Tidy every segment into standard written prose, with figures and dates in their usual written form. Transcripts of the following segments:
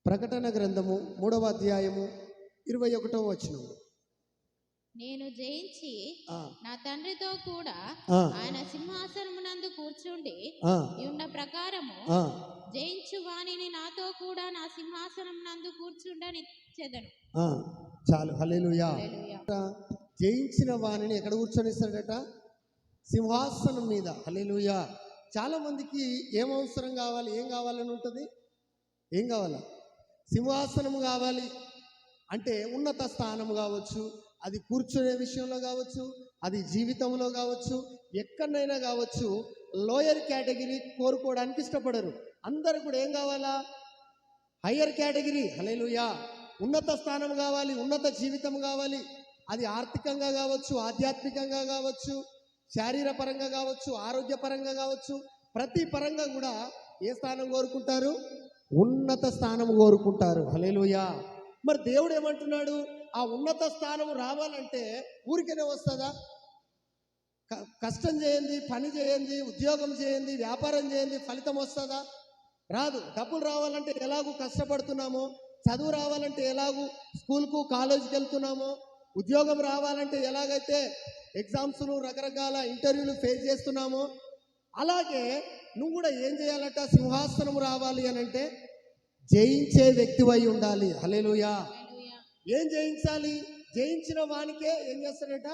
ప్రకటన గ్రంథము 3వ అధ్యాయము 21వ వచనం. నేను జయించి నా తండ్రితో కూడా ఆయన సింహాసనమునందు కూర్చుండి ఉన్న ప్రకారము జయించు వానిని నాతో కూడా నా సింహాసనం నందు కూర్చుండనిచ్చెదను. చాలు, హల్లెలూయా. జయించిన వానిని ఎక్కడ కూర్చొనిస్తాడట? సింహాసనం మీద. హల్లెలూయా. చాలా మందికి ఏం అవసరం కావాలి, ఏం కావాలని ఉంటుంది? ఏం కావాలా? సింహాసనం కావాలి అంటే ఉన్నత స్థానం కావచ్చు, అది కూర్చునే విషయంలో కావచ్చు, అది జీవితంలో కావచ్చు, ఎక్కడైనా కావచ్చు. లోయర్ కేటగిరీ కోరుకోవడానికి ఇష్టపడరు. అందరు కూడా ఏం కావాలా? Higher category. హల్లెలూయా. ఉన్నత స్థానం కావాలి, ఉన్నత జీవితం కావాలి. అది ఆర్థికంగా కావచ్చు, ఆధ్యాత్మికంగా కావచ్చు, శారీరపరంగా కావచ్చు, ఆరోగ్యపరంగా కావచ్చు. ప్రతి పరంగా కూడా ఏ స్థానం కోరుకుంటారు? ఉన్నత స్థానం కోరుకుంటారు. హల్లెలూయా. మరి దేవుడు ఏమంటున్నాడు? ఆ ఉన్నత స్థానం రావాలంటే ఊరికనే వస్తుందా? కష్టం చేయండి, పని చేయండి, ఉద్యోగం చేయండి, వ్యాపారం చేయండి, ఫలితం వస్తుందా? రాదు. డబ్బులు రావాలంటే ఎలాగూ కష్టపడుతున్నామో, చదువు రావాలంటే ఎలాగూ స్కూల్కు కాలేజీకి వెళ్తున్నామో, ఉద్యోగం రావాలంటే ఎలాగైతే ఎగ్జామ్స్ను రకరకాల ఇంటర్వ్యూలు ఫేస్ చేస్తున్నామో, అలాగే నువ్వు కూడా ఏం చేయాలంట? సింహాసనం రావాలి అని అంటే జయించే వ్యక్తివై ఉండాలి. హల్లెలూయా. ఏం జయించాలి? జయించిన వానికే ఏం చేస్తాడట?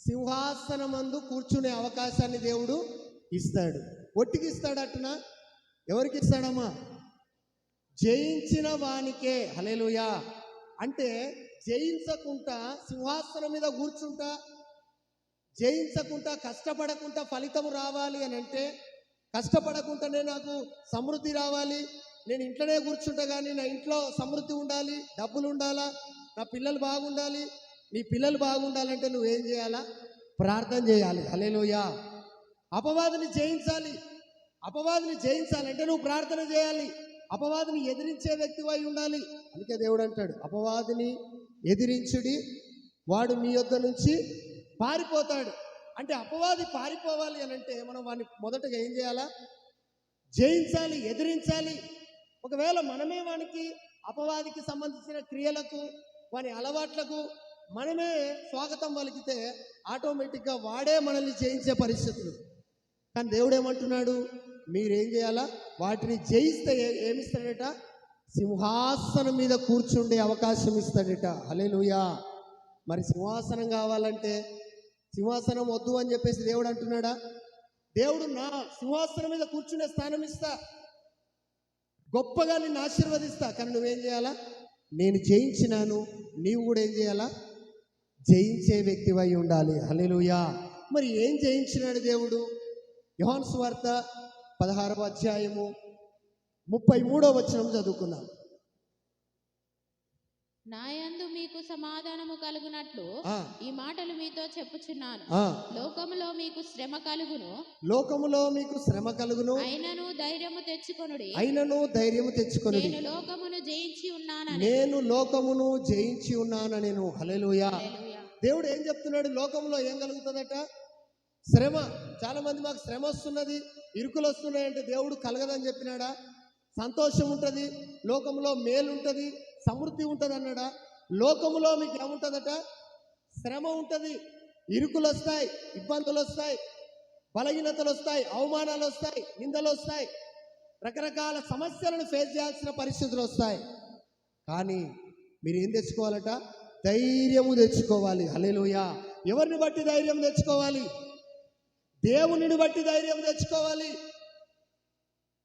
సింహాసనమందు కూర్చునే అవకాశాన్ని దేవుడు ఇస్తాడు. ఒట్టికి ఇస్తాడటనా? ఎవరికి ఇస్తాడమ్మా? జయించిన వానికే. హల్లెలూయా. అంటే జయించకుండా సింహాసనం మీద కూర్చుంటా, జయించకుండా కష్టపడకుండా ఫలితం రావాలి అని అంటే, కష్టపడకుండానే నాకు సమృద్ధి రావాలి, నేను ఇంట్లోనే కూర్చుంటా కానీ నా ఇంట్లో సమృద్ధి ఉండాలి, డబ్బులు ఉండాలా, నా పిల్లలు బాగుండాలి. నీ పిల్లలు బాగుండాలంటే నువ్వేం చేయాలా? ప్రార్థన చేయాలి. హల్లెలూయా. అపవాదిని జయించాలి. అపవాదిని జయించాలంటే నువ్వు ప్రార్థన చేయాలి. అపవాదిని ఎదిరించే వ్యక్తివై ఉండాలి. అందుకే దేవుడు అంటాడు, అపవాదిని ఎదిరించుడి, వాడు మీ యొద్ద నుంచి పారిపోతాడు. అంటే అపవాది పారిపోవాలి అని అంటే మనం వాడిని మొదటగా ఏం చేయాలా? జయించాలి, ఎదిరించాలి. ఒకవేళ మనమే వానికి అపవాదికి సంబంధించిన క్రియలకు, వాని అలవాట్లకు మనమే స్వాగతం పలికితే ఆటోమేటిక్గా వాడే మనల్ని జయించే పరిస్థితులు. కానీ దేవుడు ఏమంటున్నాడు? మీరేం చేయాలా? వాటిని జయిస్తే ఏమిస్తాడట? సింహాసనం మీద కూర్చుండే అవకాశం ఇస్తాడట. హల్లెలూయా. మరి సింహాసనం కావాలంటే సింహాసనం వద్దు అని చెప్పేసి దేవుడు అంటున్నాడా? దేవుడు నా సింహాసనం మీద కూర్చునే స్థానం ఇస్తా, గొప్పగా నిన్ను ఆశీర్వదిస్తా. కానీ నువ్వేం చేయాలా? నేను జయించినాను, నీవు కూడా ఏం చేయాలా? జయించే వ్యక్తివై ఉండాలి. హల్లెలూయా. మరి ఏం జయించినాడు దేవుడు? యోహాను సువార్త 16వ అధ్యాయము 33వ వచనం చదువుకుందాం. నాయందు మీకు సమాధానము కలుగునట్లు ఈ మాటలు మీతో చెప్పుచున్నాను. లోకములో మీకు శ్రమ కలుగును, లోకములో మీకు శ్రమ కలుగును, అయినను ధైర్యము తెచ్చుకొనుడి, అయినను ధైర్యము తెచ్చుకొనుడి, నేను లోకమును జయించి ఉన్నాను, నేను లోకమును జయించి ఉన్నాను. హల్లెలూయా. దేవుడు ఏం చెప్తున్నాడు? లోకంలో ఏం కలుగుతుందట? శ్రమ. చాలా మంది మాకు శ్రమ వస్తున్నది, ఇరుకులు వస్తున్నాయంటే దేవుడు కలగదని చెప్పినాడా? సంతోషం ఉంటుంది, లోకంలో మేలు ఉంటుంది, సమృద్ధి ఉంటుంది అన్నాడా? లోకములో మీకు ఏముంటుందట? శ్రమ ఉంటుంది, ఇరుకులు వస్తాయి, ఇబ్బందులు వస్తాయి, బలహీనతలు వస్తాయి, అవమానాలు వస్తాయి, నిందలు వస్తాయి, రకరకాల సమస్యలను ఫేస్ చేయాల్సిన పరిస్థితులు వస్తాయి. కానీ మీరు ఏం తెచ్చుకోవాలట? ధైర్యము తెచ్చుకోవాలి. హల్లెలూయా. ఎవరిని బట్టి ధైర్యం తెచ్చుకోవాలి? దేవునిని బట్టి ధైర్యం తెచ్చుకోవాలి.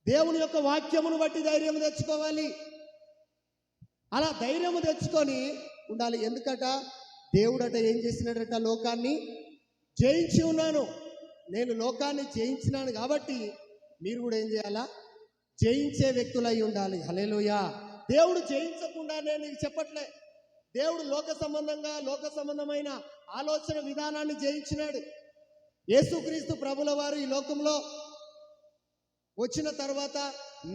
దేవుని యొక్క వాక్యమును బట్టి ధైర్యం తెచ్చుకోవాలి. అలా ధైర్యము తెచ్చుకొని ఉండాలి. ఎందుకట? దేవుడట ఏం చేసినాడట? లోకాన్ని జయించి ఉన్నాను, నేను లోకాన్ని జయించినాను కాబట్టి మీరు కూడా ఏం చేయాలా? జయించే వ్యక్తులై ఉండాలి. హల్లెలూయా. దేవుడు జయించకుండానే నీకు చెప్పట్లే. దేవుడు లోక సంబంధమైన ఆలోచన విధానాన్ని జయించినాడు. యేసుక్రీస్తు ప్రభుల వారు ఈ లోకంలో వచ్చిన తర్వాత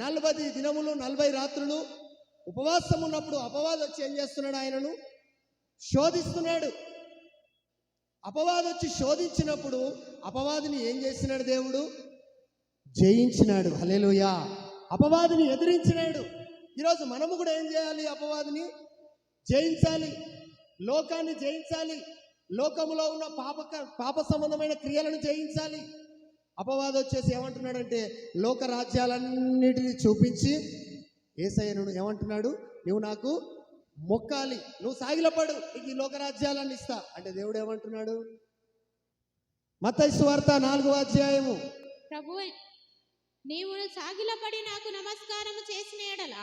40 దినములు 40 రాత్రులు ఉపవాసం ఉన్నప్పుడు అపవాది వచ్చి ఏం చేస్తున్నాడు? ఆయనను శోధిస్తున్నాడు. అపవాది వచ్చి శోధించినప్పుడు అపవాదిని ఏం చేసినాడు? దేవుడు జయించినాడు. హల్లెలూయా. అపవాదిని ఎదిరించినాడు. ఈరోజు మనము కూడా ఏం చేయాలి? అపవాదిని జయించాలి, లోకాన్ని జయించాలి, లోకములో ఉన్న పాప సంబంధమైన క్రియలను జయించాలి. అపవాది వచ్చేసి ఏమంటున్నాడంటే లోక రాజ్యాలన్నిటినీ చూపించి యేసయ్యను ఏమంటున్నాడు? నువ్వు నాకు మొక్కాలి, నువ్వు సాగిలపడు, నీకు ఈ లోక రాజ్యాలన్నీ ఇస్తా అంటే దేవుడు ఏమంటున్నాడు? మత్తయి సువార్త 4వ అధ్యాయము, ప్రభువే నీవు సాగిలపడి నాకు నమస్కారము చేసిన ఎడల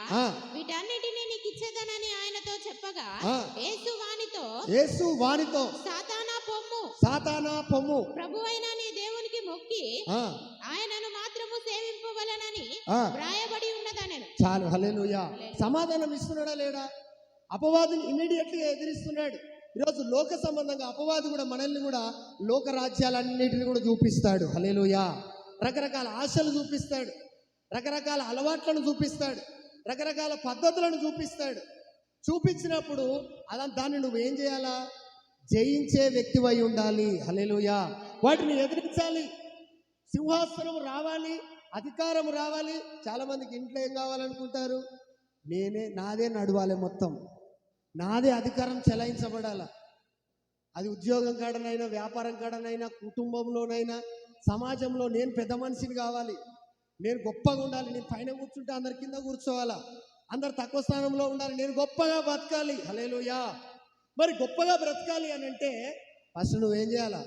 వీటన్నిటిని నీకు ఇచ్చేదనని ఆయనతో చెప్పగా యేసు వానితో సాతానా పొమ్ము ప్రభువైన నీ దేవునికి మొక్కి ఆయనను మాత్రము సేవింపవలెనని వ్రాయబడి ఉన్నదనెను. చాలు, హల్లెలూయా. సమాధానం ఇస్తున్నాడా లేడా? అపవాదిని ఇమ్మీడియట్లీ ఎదిరిస్తున్నాడు. ఈరోజు లోక సంబంధంగా అపవాది కూడా మనల్ని కూడా లోక రాజ్యాలన్నిటిని కూడా చూపిస్తాడు. హల్లెలూయా. రకరకాల ఆశలు చూపిస్తాడు, రకరకాల అలవాట్లను చూపిస్తాడు, రకరకాల పద్ధతులను చూపిస్తాడు. చూపించినప్పుడు దాన్ని నువ్వేం చేయాలా? జయించే వ్యక్తివై ఉండాలి. హల్లెలూయా. వాటిని ఎదిరించాలి. సింహాసనం రావాలి, అధికారం రావాలి. చాలా మందికి ఇంట్లో ఏం కావాలనుకుంటారు? నాదే నడవాలి, మొత్తం నాదే అధికారం చెలాయించబడాల. అది ఉద్యోగం కాడనైనా, వ్యాపారం కాడనైనా, కుటుంబంలోనైనా, సమాజంలో నేను పెద్ద మనిషిని కావాలి, నేను గొప్పగా ఉండాలి, నేను పైన కూర్చుంటే అందరి కింద కూర్చోవాలా, అందరు తక్కువ స్థానంలో ఉండాలి, నేను గొప్పగా బతకాలి. హల్లెలూయా. మరి గొప్పగా బ్రతకాలి అని అంటే ఫస్ట్ నువ్వేం చేయాలా?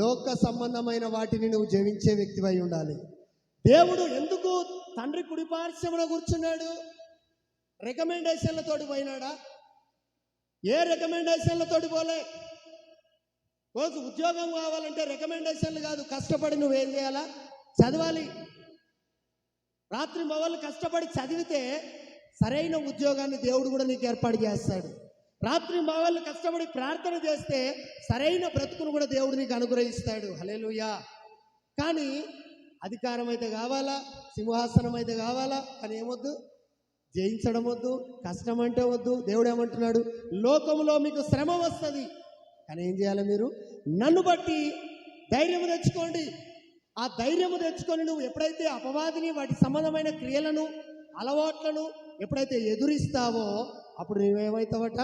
లోక సంబంధమైన వాటిని నువ్వు జయించే వ్యక్తివై ఉండాలి. దేవుడు ఎందుకు తండ్రి కుడిపార్శ్వమున కూర్చున్నాడు? రికమెండేషన్లతోటి పోయినాడా? ఏ రికమెండేషన్లతోటి పోలే. రోజు ఉద్యోగం కావాలంటే రికమెండేషన్లు కాదు, కష్టపడి నువ్వేం చేయాలా? చదవాలి. రాత్రి మొగళ్ళు కష్టపడి చదివితే సరైన ఉద్యోగాన్ని దేవుడు కూడా నీకు ఏర్పాటు చేస్తాడు. రాత్రి మొగళ్ళు కష్టపడి ప్రార్థన చేస్తే సరైన బ్రతుకును కూడా దేవుడు నీకు అనుగ్రహిస్తాడు. హల్లెలూయా. కానీ అధికారం అయితే కావాలా, సింహాసనం అయితే కావాలా, కానీ ఏమొద్దు? జయించడం వద్దు, కష్టం అంటే వద్దు. దేవుడు ఏమంటున్నాడు? లోకంలో మీకు శ్రమ వస్తుంది, కానీ ఏం చేయాలి? మీరు నన్ను బట్టి ధైర్యము తెచ్చుకోండి. ఆ ధైర్యము తెచ్చుకొని నువ్వు ఎప్పుడైతే అపవాదిని, వాటి సంబంధమైన క్రియలను, అలవాట్లను ఎప్పుడైతే ఎదురిస్తావో అప్పుడు నువ్వేమవుతావట?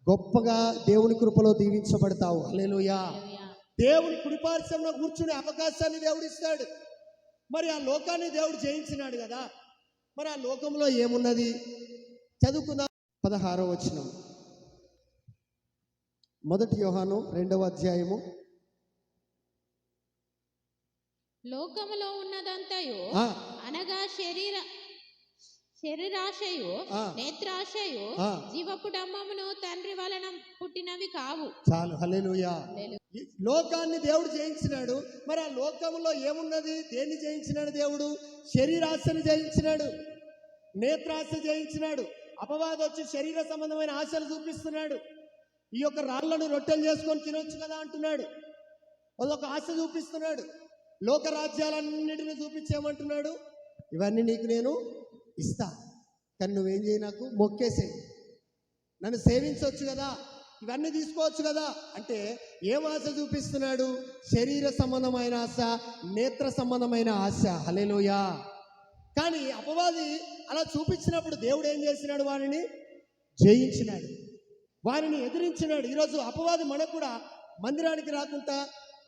గొప్పగా దేవుని కృపలో దీవించబడతావు. హల్లెలూయా. దేవుని కుడిపార్శ్వంలో కూర్చునే అవకాశాన్ని దేవుడు ఇస్తాడు. మరి ఆ లోకాన్ని దేవుడు జయించినాడు కదా, మరి ఆ లోకంలో ఏమున్నది? చదువుకుందాం. 16వ వచనం, 1 యోహాను 2వ అధ్యాయము. లోకములో ఉన్నదంతయు అనగా శరీరాశయు, నేత్రాశయు, జీవపు డంబమును తండ్రి వలన పుట్టినవి కావు. చాలు, హల్లెలూయా. లోకాన్ని దేవుడు జయించినాడు. మరి ఆ లోకంలో ఏమున్నది? దేన్ని జయించినాడు దేవుడు? శరీరాశను జయించినాడు, నేత్రాశ జయించినాడు. అపవాది వచ్చి శరీర సంబంధమైన ఆశలు చూపిస్తున్నాడు. ఈ యొక్క రాళ్లను రొట్టెలు చేసుకొని తినొచ్చు కదా అంటున్నాడు. అదొక ఆశ చూపిస్తున్నాడు. లోక రాజ్యాలన్నిటిని చూపించేమంటున్నాడు? ఇవన్నీ నీకు నేను ఇస్తా, కానీ నువ్వేం చేయి? నాకు మొక్కేసే, నన్ను సేవించవచ్చు కదా, ఇవన్నీ తీసుకోవచ్చు కదా అంటే ఏం ఆశ చూపిస్తున్నాడు? శరీర సంబంధమైన ఆశ, నేత్ర సంబంధమైన ఆశ. హల్లెలూయా. కానీ అపవాది అలా చూపించినప్పుడు దేవుడు ఏం చేసినాడు? వారిని జయించినాడు, వారిని ఎదిరించినాడు. ఈరోజు అపవాది మనకు కూడా మందిరానికి రాకుండా,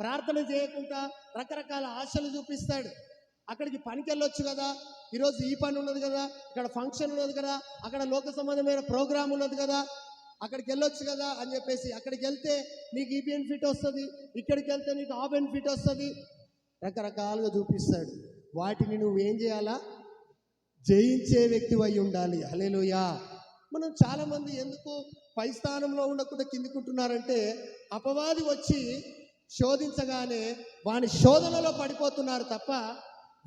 ప్రార్థన చేయకుండా రకరకాల ఆశలు చూపిస్తాడు. అక్కడికి పనికి వెళ్ళొచ్చు కదా, ఈరోజు ఈ పని ఉన్నది కదా, ఇక్కడ ఫంక్షన్ ఉన్నది కదా, అక్కడ లోక సంబంధమైన ప్రోగ్రాం ఉన్నది కదా, అక్కడికి వెళ్ళొచ్చు కదా అని చెప్పేసి అక్కడికి వెళ్తే నీకు ఈ బెనిఫిట్ వస్తుంది, ఇక్కడికి వెళ్తే నీకు ఆ బెనిఫిట్ వస్తుంది, రకరకాలుగా చూపిస్తాడు. వాటిని నువ్వేం చేయాలా? జయించే వ్యక్తి అయి ఉండాలి. హల్లెలూయా. మనం చాలామంది ఎందుకు పై స్థానంలో ఉండకుండా కిందికుంటున్నారంటే అపవాది వచ్చి శోధించగానే వాని శోధనలో పడిపోతున్నారు తప్ప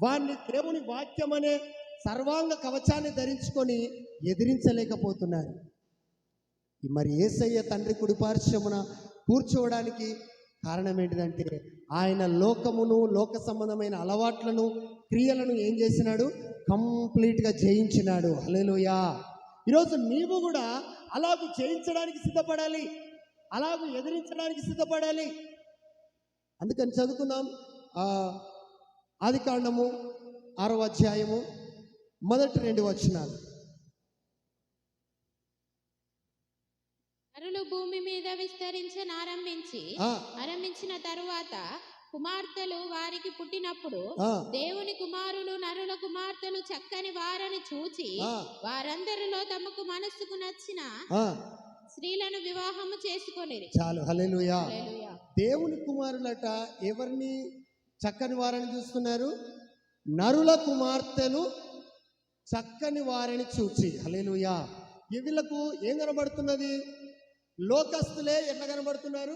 వారిని దేవుని వాక్యం అనే సర్వాంగ కవచాన్ని ధరించుకొని ఎదిరించలేకపోతున్నారు. మరి యేసయ్య తండ్రి కుడిపార్శ్వమున కూర్చోవడానికి కారణం ఏంటిదంటే ఆయన లోకమును, లోక సంబంధమైన అలవాట్లను, క్రియలను ఏం చేసినాడు? కంప్లీట్గా జయించినాడు. హల్లెలూయా. ఈరోజు నీవు కూడా అలాగూ జయించడానికి సిద్ధపడాలి, అలాగూ ఎదిరించడానికి సిద్ధపడాలి. అందుకని చదువుకుందాం. ఆదికాండము 6వ అధ్యాయము 1-2 వచనాలు. నరులు భూమి మీద ఆరంభించిన తరువాత కుమార్తెలు వారికి పుట్టినప్పుడు దేవుని కుమారులు నరుల కుమార్తెలు చక్కని వారని చూచి వారందరిలో తమకు మనస్సుకు నచ్చిన స్త్రీలను వివాహము చేసుకొనిరి. చాలు, హల్లెలూయా. దేవుని కుమారులట ఎవరిని చక్కని వారని చూస్తున్నారు? నరుల కుమార్తెలు చక్కని వారిని చూచి. హల్లెలూయా. వీళ్ళకు ఏం కనబడుతున్నది? లోకస్తులే ఎట్లా కనబడుతున్నారు?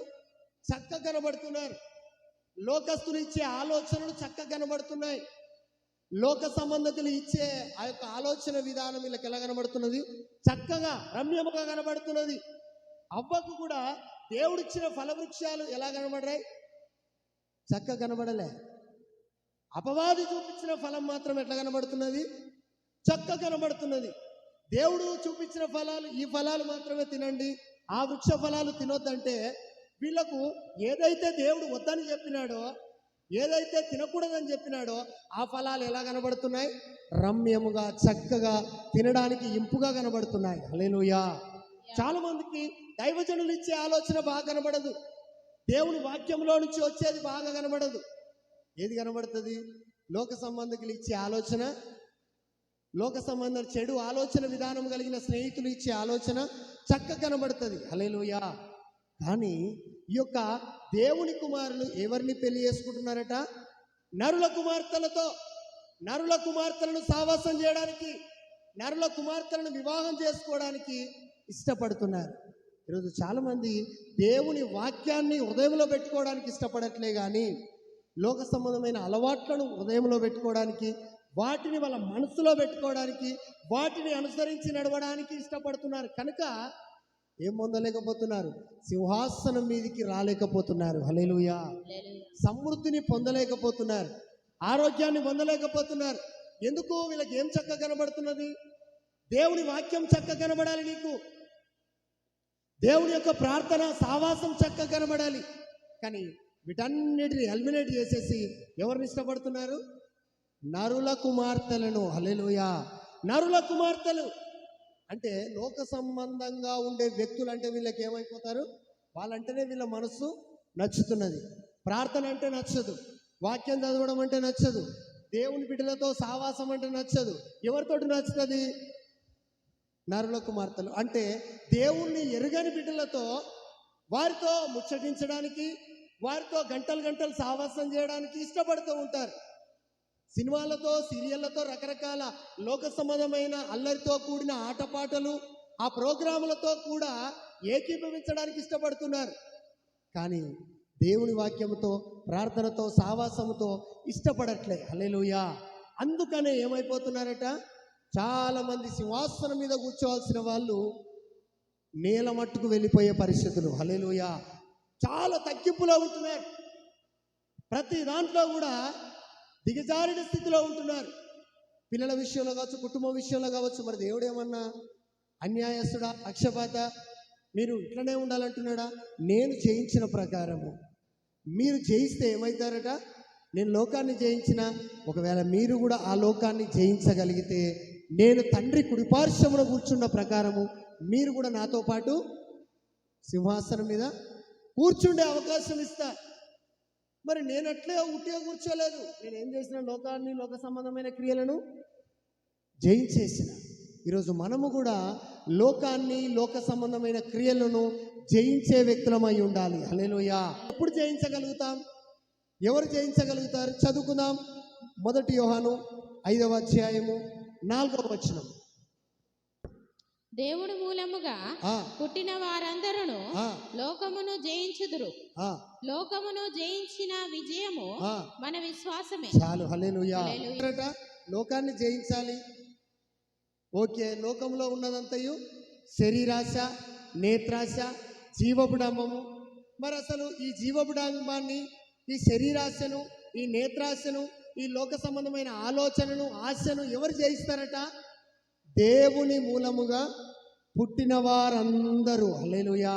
చక్కగా కనబడుతున్నారు. లోకస్తులు ఇచ్చే ఆలోచనలు చక్కగా కనబడుతున్నాయి. లోక సంబంధికులు ఇచ్చే ఆ యొక్క ఆలోచన విధానం వీళ్ళకి ఎలా కనబడుతున్నది? చక్కగా రమ్యముగా కనబడుతున్నది. అవ్వకు కూడా దేవుడిచ్చిన ఫలవృక్షాలు ఎలా కనబడాయి? చక్కగా కనబడలే. అపవాది చూపించిన ఫలం మాత్రం ఎట్లా కనబడుతున్నది? చక్కగా కనబడుతున్నది. దేవుడు చూపించిన ఫలాలు, ఈ ఫలాలు మాత్రమే తినండి, ఆ వృక్ష ఫలాలు తినొద్దంటే వీళ్ళకు ఏదైతే దేవుడు వద్దని చెప్పినాడో, ఏదైతే తినకూడదని చెప్పినాడో ఆ ఫలాలు ఎలా కనబడుతున్నాయి? రమ్యముగా, చక్కగా, తినడానికి ఇంపుగా కనబడుతున్నాయి. హల్లెలూయా. చాలా మందికి దైవజనులు ఇచ్చే ఆలోచన బాగా కనబడదు. దేవుని వాక్యంలో నుంచి వచ్చేది బాగా కనబడదు. ఏది కనబడుతుంది? లోక సంబంధికులు ఇచ్చే ఆలోచన, లోక సంబంధం చెడు ఆలోచన విధానం కలిగిన స్నేహితులు ఇచ్చే ఆలోచన చక్కగా కనబడుతుంది. హల్లెలూయా. కానీ ఈ యొక్క దేవుని కుమారులు ఎవరిని పెళ్లి చేసుకుంటున్నారట? నరుల కుమార్తెలతో. నరుల కుమార్తెలను సావాసం చేయడానికి, నరుల కుమార్తెలను వివాహం చేసుకోవడానికి ఇష్టపడుతున్నారు. ఈరోజు చాలామంది దేవుని వాక్యాన్ని హృదయంలో పెట్టుకోవడానికి ఇష్టపడట్లే కానీ లోక సంబంధమైన అలవాట్లను హృదయంలో పెట్టుకోవడానికి, వాటిని వాళ్ళ మనసులో పెట్టుకోవడానికి, వాటిని అనుసరించి నడవడానికి ఇష్టపడుతున్నారు. కనుక ఏం పొందలేకపోతున్నారు? సింహాసనం మీదికి రాలేకపోతున్నారు. హల్లెలూయా. సమృద్ధిని పొందలేకపోతున్నారు, ఆరోగ్యాన్ని పొందలేకపోతున్నారు. ఎందుకు? వీళ్ళకి ఏం చక్కగా కనబడుతున్నది? దేవుని వాక్యం చక్కగా కనబడాలి. నీకు దేవుని యొక్క ప్రార్థన సావాసం చక్కగా కనబడాలి. కానీ వీటన్నిటిని ఎలిమినేట్ చేసేసి ఎవరిని ఇష్టపడుతున్నారు? నరుల కుమార్తెలను. హల్లెలూయా. నరుల కుమార్తెలు అంటే లోక సంబంధంగా ఉండే వ్యక్తులు అంటే వీళ్ళకి ఏమైపోతారు? వాళ్ళంటేనే వీళ్ళ మనస్సు నచ్చుతున్నది. ప్రార్థన అంటే నచ్చదు, వాక్యం చదవడం అంటే నచ్చదు, దేవుని బిడ్డలతో సావాసం అంటే నచ్చదు. ఎవరితోటి నచ్చుతుంది? నరుల కుమార్తెలు. అంటే దేవుణ్ణి ఎరుగని బిడ్డలతో, వారితో ముచ్చటించడానికి, వారితో గంటలు గంటలు సావాసం చేయడానికి ఇష్టపడుతూ ఉంటారు. సినిమాలతో, సీరియళ్లతో, రకరకాల లోక సంబంధమైన అల్లరితో కూడిన ఆటపాటలు, ఆ ప్రోగ్రాములతో కూడా ఏకీభవించడానికి ఇష్టపడుతున్నారు. కానీ దేవుని వాక్యముతో, ప్రార్థనతో, సావాసముతో ఇష్టపడట్లే. హల్లెలూయా. అందుకనే ఏమైపోతున్నారట? చాలామంది సింహాసనం మీద కూర్చోవాల్సిన వాళ్ళు నేల మట్టుకు వెళ్ళిపోయే పరిస్థితులు. హల్లెలూయా. చాలా తగ్గింపులో ఉంటున్నారు. ప్రతి దాంట్లో కూడా దిగజారిన స్థితిలో ఉంటున్నారు. పిల్లల విషయంలో కావచ్చు, కుటుంబం విషయంలో కావచ్చు. మరి దేవుడు ఏమన్నా అన్యాయస్తుడా, పక్షపాత? మీరు ఇట్లనే ఉండాలంటున్నాడా? నేను జయించిన ప్రకారము మీరు జయిస్తే ఏమవుతారట? నేను లోకాన్ని జయించిన, ఒకవేళ మీరు కూడా ఆ లోకాన్ని జయించగలిగితే నేను తండ్రి కుడిపార్శ్వమున కూర్చున్న ప్రకారము మీరు కూడా నాతో పాటు సింహాసనం మీద కూర్చుండే అవకాశం ఇస్తా. మరి నేను అట్లే ఉట్టిగా కూర్చోలేదు. నేను ఏం చేసిన? లోకాన్ని, లోక సంబంధమైన క్రియలను జయించేసిన. ఈరోజు మనము కూడా లోకాన్ని, లోక సంబంధమైన క్రియలను జయించే వ్యక్తులమై ఉండాలి. హల్లెలూయా. ఎప్పుడు జయించగలుగుతాం? ఎవరు జయించగలుగుతారు? చదువుకుందాం. 1 యోహాను 5వ అధ్యాయము 4వ వచనం. దేవుడు మూలముగా పుట్టిన వారందరూ లోకమును జయించుదురు. లోకమును జయించిన విజయము మన విశ్వాసమే. చాలు. హల్లెలూయా. లోకాన్ని జయించాలి. ఓకే, లోకంలో ఉన్నదంతయు శరీరాశ, నేత్రాశ, జీవపుడంబము. మరి అసలు ఈ జీవపుడంబాన్ని, ఈ శరీరాశను, ఈ నేత్రాశను, ఈ లోక సంబంధమైన ఆలోచనను, ఆశను ఎవరు జయిస్తారట? దేవుని మూలముగా పుట్టిన వారందరూ. హల్లెలూయా.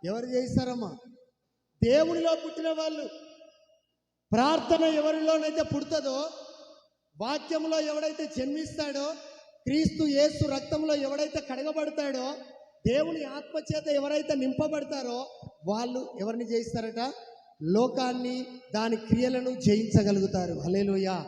ఎవరు జయిస్తారమ్మా? దేవునిలో పుట్టిన వాళ్ళు. ప్రార్థన ఎవరిలోనైతే పుడుతుందో, వాక్యంలో ఎవడైతే జన్మిస్తాడో, క్రీస్తు యేసు రక్తంలో ఎవడైతే కడగబడతాడో, దేవుని ఆత్మ చేత ఎవరైతే నింపబడతారో వాళ్ళు ఎవరిని జయిస్తారట? లోకాన్ని, దాని క్రియలను జయించగలుగుతారు. హల్లెలూయా.